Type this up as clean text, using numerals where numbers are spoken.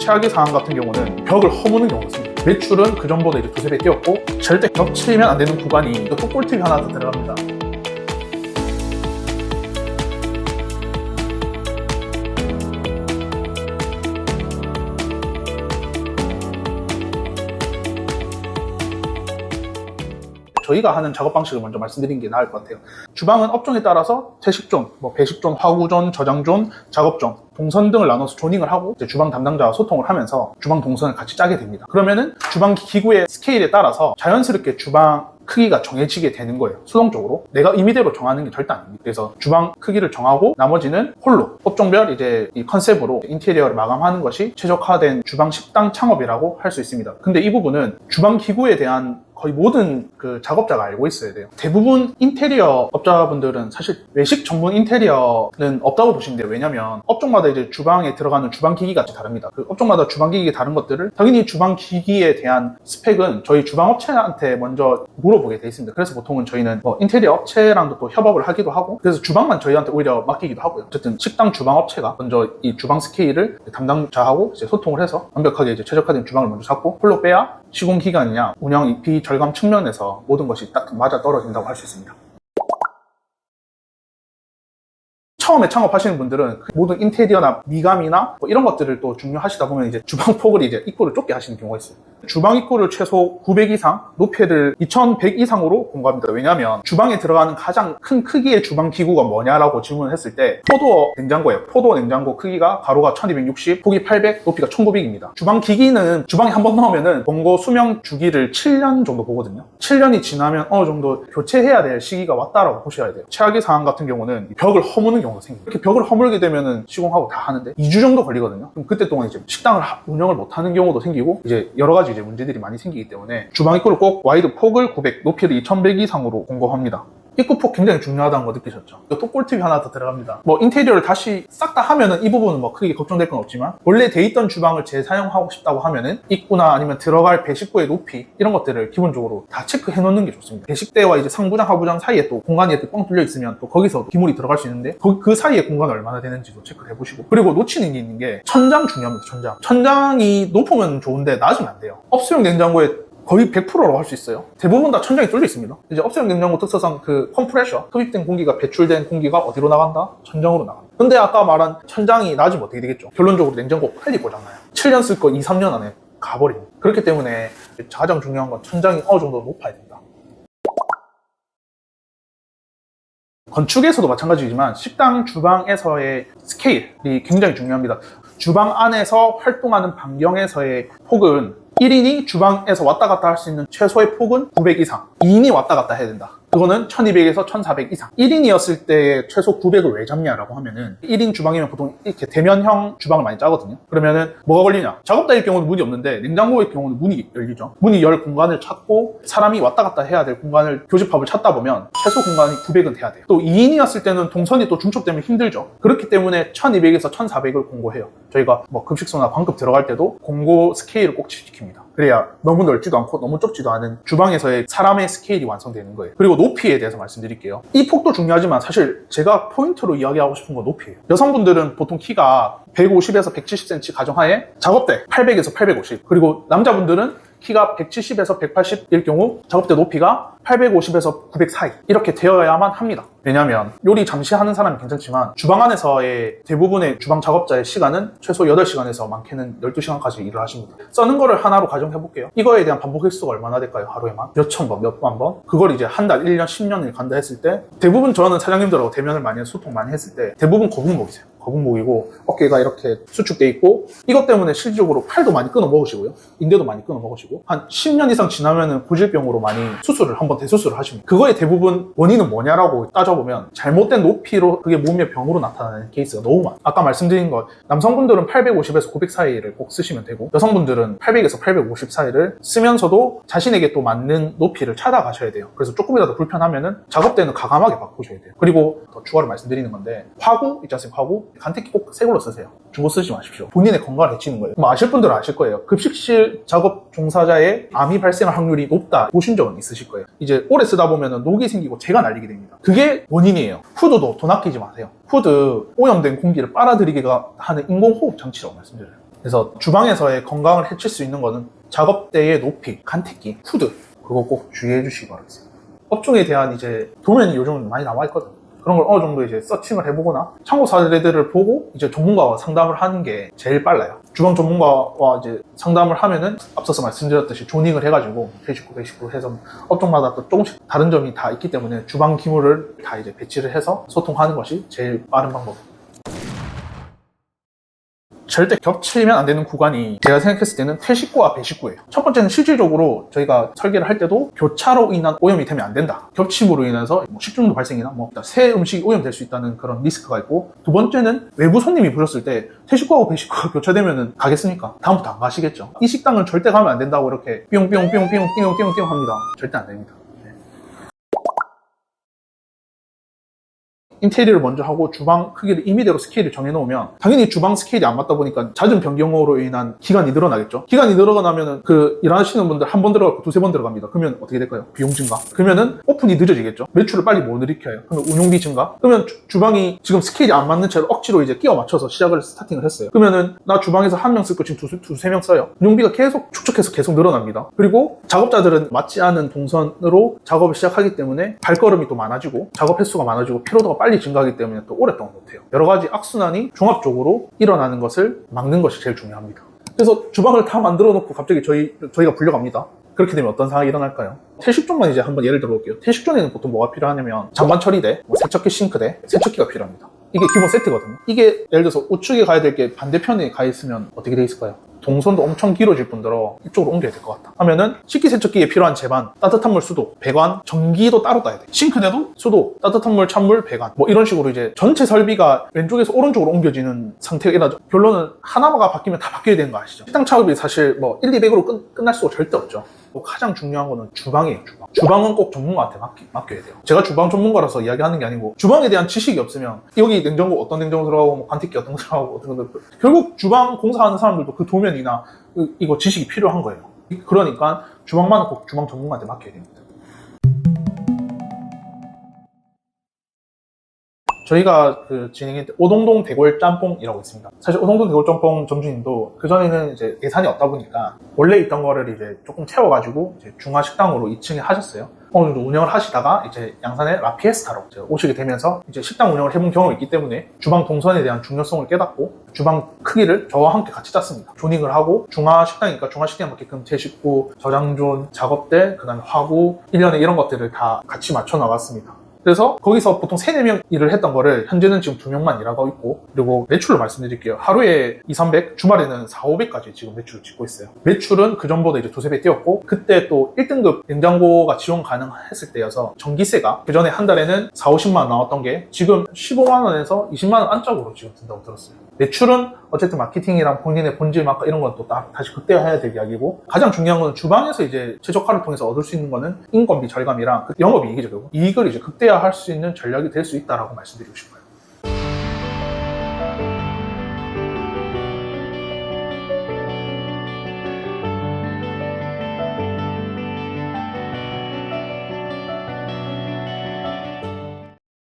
최악의 상황 같은 경우는 벽을 허무는 경우가 있습니다. 매출은 그 전보다 이제 두세 배 뛰었고 절대 겹치면 안 되는 구간이 또 꿀팁이 하나 더 들어갑니다. 저희가 하는 작업 방식을 먼저 말씀드리는 게 나을 것 같아요. 주방은 업종에 따라서 채식존, 배식존, 화구존, 저장존, 작업존, 동선 등을 나눠서 조닝을 하고 이제 주방 담당자와 소통을 하면서 주방 동선을 같이 짜게 됩니다. 그러면은 주방 기구의 스케일에 따라서 자연스럽게 주방 크기가 정해지게 되는 거예요. 수동적으로. 내가 임의대로 정하는 게 절대 아닙니다. 그래서 주방 크기를 정하고 나머지는 홀로 업종별 이제 이 컨셉으로 인테리어를 마감하는 것이 최적화된 주방 식당 창업이라고 할 수 있습니다. 근데 이 부분은 주방 기구에 대한 거의 모든 그 작업자가 알고 있어야 돼요. 대부분 인테리어 업자분들은 사실 외식 전문 인테리어는 없다고 보시면 돼요. 왜냐면 업종마다 이제 주방에 들어가는 주방 기기가 다릅니다. 그 업종마다 주방 기기가 다른 것들을 당연히 주방 기기에 대한 스펙은 저희 주방 업체한테 먼저 물어보게 돼 있습니다. 그래서 보통은 저희는 인테리어 업체랑도 또 협업을 하기도 하고 그래서 주방만 저희한테 오히려 맡기기도 하고요. 어쨌든 식당 주방 업체가 먼저 이 주방 스케일을 담당자하고 이제 소통을 해서 완벽하게 이제 최적화된 주방을 먼저 잡고 홀로 빼야 시공 기간이냐 운영 EP 절감 측면에서 모든 것이 딱 맞아 떨어진다고 할 수 있습니다. 처음에 창업하시는 분들은 모든 인테리어나 미감이나 이런 것들을 또 중요하시다 보면 이제 주방 폭을 이제 입구를 좁게 하시는 경우가 있어요. 주방 입구를 최소 900 이상, 높이를 2100 이상으로 공부합니다. 왜냐하면 주방에 들어가는 가장 큰 크기의 주방 기구가 뭐냐라고 질문을 했을 때 포도어 냉장고예요. 포도어 냉장고 크기가 가로가 1260, 폭이 800, 높이가 1900입니다. 주방 기기는 주방에 한번 넣으면은 공고 수명 주기를 7년 정도 보거든요. 7년이 지나면 어느 정도 교체해야 될 시기가 왔다라고 보셔야 돼요. 최악의 상황 같은 경우는 벽을 허무는 경우가 생겨요. 이렇게 벽을 허물게 되면은 시공하고 다 하는데 2주 정도 걸리거든요. 그럼 그때 동안 이제 식당을 운영을 못하는 경우도 생기고 이제 여러 가지 이제 문제들이 많이 생기기 때문에 주방 입구를 꼭 와이드 폭을 900, 높이를 2100 이상으로 공고합니다. 입구 폭 굉장히 중요하다는 거 느끼셨죠? 또 꿀팁이 하나 더 들어갑니다. 인테리어를 다시 싹 다 하면은 이 부분은 크게 걱정될 건 없지만 원래 돼 있던 주방을 재사용하고 싶다고 하면은 입구나 아니면 들어갈 배식구의 높이 이런 것들을 기본적으로 다 체크해 놓는 게 좋습니다. 배식대와 이제 상부장, 하부장 사이에 또 공간이 이렇게 뻥 뚫려 있으면 또 거기서 기물이 들어갈 수 있는데 그 사이에 공간이 얼마나 되는지도 체크를 해보시고 그리고 놓치는 게 있는 게 천장 중요합니다. 천장이 높으면 좋은데 낮으면 안 돼요. 업소용 냉장고에 거의 100%라고 할 수 있어요. 대부분 다 천장이 뚫려 있습니다. 이제 업소용 냉장고 특성상 그 컴프레셔, 흡입된 공기가 배출된 공기가 어디로 나간다? 천장으로 나간다. 근데 아까 말한 천장이 낮으면 어떻게 되겠죠? 결론적으로 냉장고 빨리 고장나요. 7년 쓸 거 2, 3년 안에 가버립니다. 그렇기 때문에 가장 중요한 건 천장이 어느 정도 높아야 된다. 건축에서도 마찬가지지만 식당 주방에서의 스케일이 굉장히 중요합니다. 주방 안에서 활동하는 반경에서의 폭은 1인이 주방에서 왔다 갔다 할 수 있는 최소의 폭은 900 이상, 2인이 왔다 갔다 해야 된다. 그거는 1200에서 1400 이상. 1인이었을 때 최소 900을 왜 잡냐라고 하면은 1인 주방이면 보통 이렇게 대면형 주방을 많이 짜거든요. 그러면은 뭐가 걸리냐? 작업대일 경우는 문이 없는데 냉장고일 경우는 문이 열리죠. 문이 열 공간을 찾고 사람이 왔다 갔다 해야 될 공간을 교집합을 찾다 보면 최소 공간이 900은 돼야 돼요. 또 2인이었을 때는 동선이 또 중첩되면 힘들죠. 그렇기 때문에 1200에서 1400을 공고해요. 저희가 급식소나 방급 들어갈 때도 공고 스케일을 꼭 지킵니다. 그래야 너무 넓지도 않고 너무 좁지도 않은 주방에서의 사람의 스케일이 완성되는 거예요. 그리고 높이에 대해서 말씀드릴게요. 이 폭도 중요하지만 사실 제가 포인트로 이야기하고 싶은 건 높이예요. 여성분들은 보통 키가 150에서 170cm 가정하에 작업대 800에서 850 그리고 남자분들은 키가 170에서 180일 경우 작업대 높이가 850에서 900 사이 이렇게 되어야만 합니다. 왜냐하면 요리 잠시 하는 사람은 괜찮지만 주방 안에서의 대부분의 주방 작업자의 시간은 최소 8시간에서 많게는 12시간까지 일을 하십니다. 써는 거를 하나로 가정해 볼게요. 이거에 대한 반복 횟수가 얼마나 될까요? 하루에만? 몇천 번, 몇만 번? 그걸 이제 한 달, 1년, 10년을 간다 했을 때 대부분 저는 사장님들하고 대면을 많이 해서 소통 많이 했을 때 대부분 거북목이세요. 거북목이고 어깨가 이렇게 수축돼 있고 이것 때문에 실질적으로 팔도 많이 끊어 먹으시고요. 인대도 많이 끊어 먹으시고 한 10년 이상 지나면은 고질병으로 많이 수술을 한번 대수술을 하십니다. 그거의 대부분 원인은 뭐냐라고 따져보면 잘못된 높이로 그게 몸의 병으로 나타나는 케이스가 너무 많아요. 아까 말씀드린 것 남성분들은 850에서 900 사이를 꼭 쓰시면 되고 여성분들은 800에서 850 사이를 쓰면서도 자신에게 또 맞는 높이를 찾아가셔야 돼요. 그래서 조금이라도 불편하면은 작업대는 과감하게 바꾸셔야 돼요. 그리고 더 추가로 말씀드리는 건데 화구 있지 않습니까? 화구 간택기 꼭 새 걸로 쓰세요. 중고 쓰지 마십시오. 본인의 건강을 해치는 거예요. 아실 분들은 아실 거예요. 급식실 작업 종사자의 암이 발생할 확률이 높다 보신 적은 있으실 거예요. 이제 오래 쓰다 보면 녹이 생기고 재가 날리게 됩니다. 그게 원인이에요. 후드도 돈 아끼지 마세요. 후드 오염된 공기를 빨아들이게 하는 인공호흡 장치라고 말씀드려요. 그래서 주방에서의 건강을 해칠 수 있는 거는 작업대의 높이, 간택기, 후드 그거 꼭 주의해 주시기 바라겠습니다. 업종에 대한 이제 도면이 요즘 많이 나와 있거든요. 그런 걸 어느 정도 이제 서칭을 해보거나 참고 사례들을 보고 이제 전문가와 상담을 하는 게 제일 빨라요. 주방 전문가와 이제 상담을 하면은 앞서서 말씀드렸듯이 조닝을 해가지고 회식구, 회식구 해서 업종마다 또 조금씩 다른 점이 다 있기 때문에 주방 기물을 다 이제 배치를 해서 소통하는 것이 제일 빠른 방법입니다. 절대 겹치면 안 되는 구간이 제가 생각했을 때는 퇴식구와 배식구예요. 첫 번째는 실질적으로 저희가 설계를 할 때도 교차로 인한 오염이 되면 안 된다. 겹침으로 인해서 식중독 발생이나 새 음식이 오염될 수 있다는 그런 리스크가 있고, 두 번째는 외부 손님이 보셨을 때 퇴식구하고 배식구가 교차되면 가겠습니까? 다음부터 안 가시겠죠. 이 식당은 절대 가면 안 된다고 이렇게 삐용삐용삐용삐용 띵용띵용띵용 합니다. 절대 안 됩니다. 인테리어를 먼저 하고 주방 크기를 임의대로 스케일을 정해놓으면 당연히 주방 스케일이 안 맞다 보니까 잦은 변경으로 인한 기간이 늘어나겠죠. 기간이 늘어나면은 그 일하시는 분들 한 번 들어가고 두세 번 들어갑니다. 그러면 어떻게 될까요? 비용 증가. 그러면은 오픈이 늦어지겠죠. 매출을 빨리 못 일으켜요. 그러면 운용비 증가. 그러면 주방이 지금 스케일이 안 맞는 채로 억지로 이제 끼워 맞춰서 시작을 스타팅을 했어요. 그러면은 나 주방에서 한 명 쓸 거 지금 두세 명 써요. 운용비가 계속 축적해서 계속 늘어납니다. 그리고 작업자들은 맞지 않은 동선으로 작업을 시작하기 때문에 발걸음이 또 많아지고 작업 횟수가 많아지고 피로도가 빨리 증가하기 때문에 또 오랫동안 못해요. 여러 가지 악순환이 종합적으로 일어나는 것을 막는 것이 제일 중요합니다. 그래서 주방을 다 만들어 놓고 갑자기 저희가 불려갑니다. 그렇게 되면 어떤 상황이 일어날까요? 퇴식존만 이제 한번 예를 들어 볼게요. 퇴식존에는 보통 뭐가 필요하냐면 장반 처리대, 세척기 싱크대, 세척기가 필요합니다. 이게 기본 세트거든요. 이게 예를 들어서 우측에 가야 될 게 반대편에 가 있으면 어떻게 돼 있을까요? 동선도 엄청 길어질 뿐더러 이쪽으로 옮겨야 될 것 같다 하면은 식기세척기에 필요한 제반, 따뜻한 물 수도, 배관, 전기도 따로 따야 돼. 싱크대도 수도, 따뜻한 물, 찬물, 배관 뭐 이런 식으로 이제 전체 설비가 왼쪽에서 오른쪽으로 옮겨지는 상태가 일어나죠. 결론은 하나가 바뀌면 다 바뀌어야 되는 거 아시죠? 식당 작업이 사실 뭐 1, 200으로 끝날 수가 절대 없죠. 가장 중요한 거는 주방이에요. 주방은 꼭 전문가한테 맡겨야 돼요. 제가 주방 전문가라서 이야기하는 게 아니고 주방에 대한 지식이 없으면 여기 냉장고 어떤 냉장고 들어가고 뭐 관특기 어떤 거 들어가고 어떤 거 결국 주방 공사하는 사람들도 그 도면이나 이거 지식이 필요한 거예요. 그러니까 주방만은 꼭 주방 전문가한테 맡겨야 됩니다. 저희가 진행했던 오동동 대골 짬뽕이라고 있습니다. 사실 오동동 대골 짬뽕 점주님도 그전에는 이제 예산이 없다 보니까 원래 있던 거를 이제 조금 채워가지고 이제 중화 식당으로 2층에 하셨어요. 어느 정도 운영을 하시다가 이제 양산의 라피에스타로 오시게 되면서 이제 식당 운영을 해본 경험이 있기 때문에 주방 동선에 대한 중요성을 깨닫고 주방 크기를 저와 함께 같이 짰습니다. 조닝을 하고 중화 식당이니까 중화 식당에 맞게끔 제식구, 저장존, 작업대, 그 다음에 화구, 1년에 이런 것들을 다 같이 맞춰 나갔습니다. 그래서 거기서 보통 3, 4명 일을 했던 거를 현재는 지금 2명만 일하고 있고, 그리고 매출로 말씀드릴게요. 하루에 2, 300, 주말에는 4, 500까지 지금 매출을 찍고 있어요. 매출은 그 전보다 이제 두세 배 뛰었고, 그때 또 1등급 냉장고가 지원 가능했을 때여서 전기세가 그 전에 한 달에는 4, 50만 원 나왔던 게 지금 15만 원에서 20만 원 안짝으로 지금 든다고 들었어요. 매출은 어쨌든 마케팅이랑 본인의 본질 마크 이런 건 또 다시 극대화해야 될 이야기고, 가장 중요한 건 주방에서 이제 최저가를 통해서 얻을 수 있는 거는 인건비 절감이랑 영업이익이죠. 결국 이익을 이제 극대화할 수 있는 전략이 될 수 있다라고 말씀드리고 싶어요.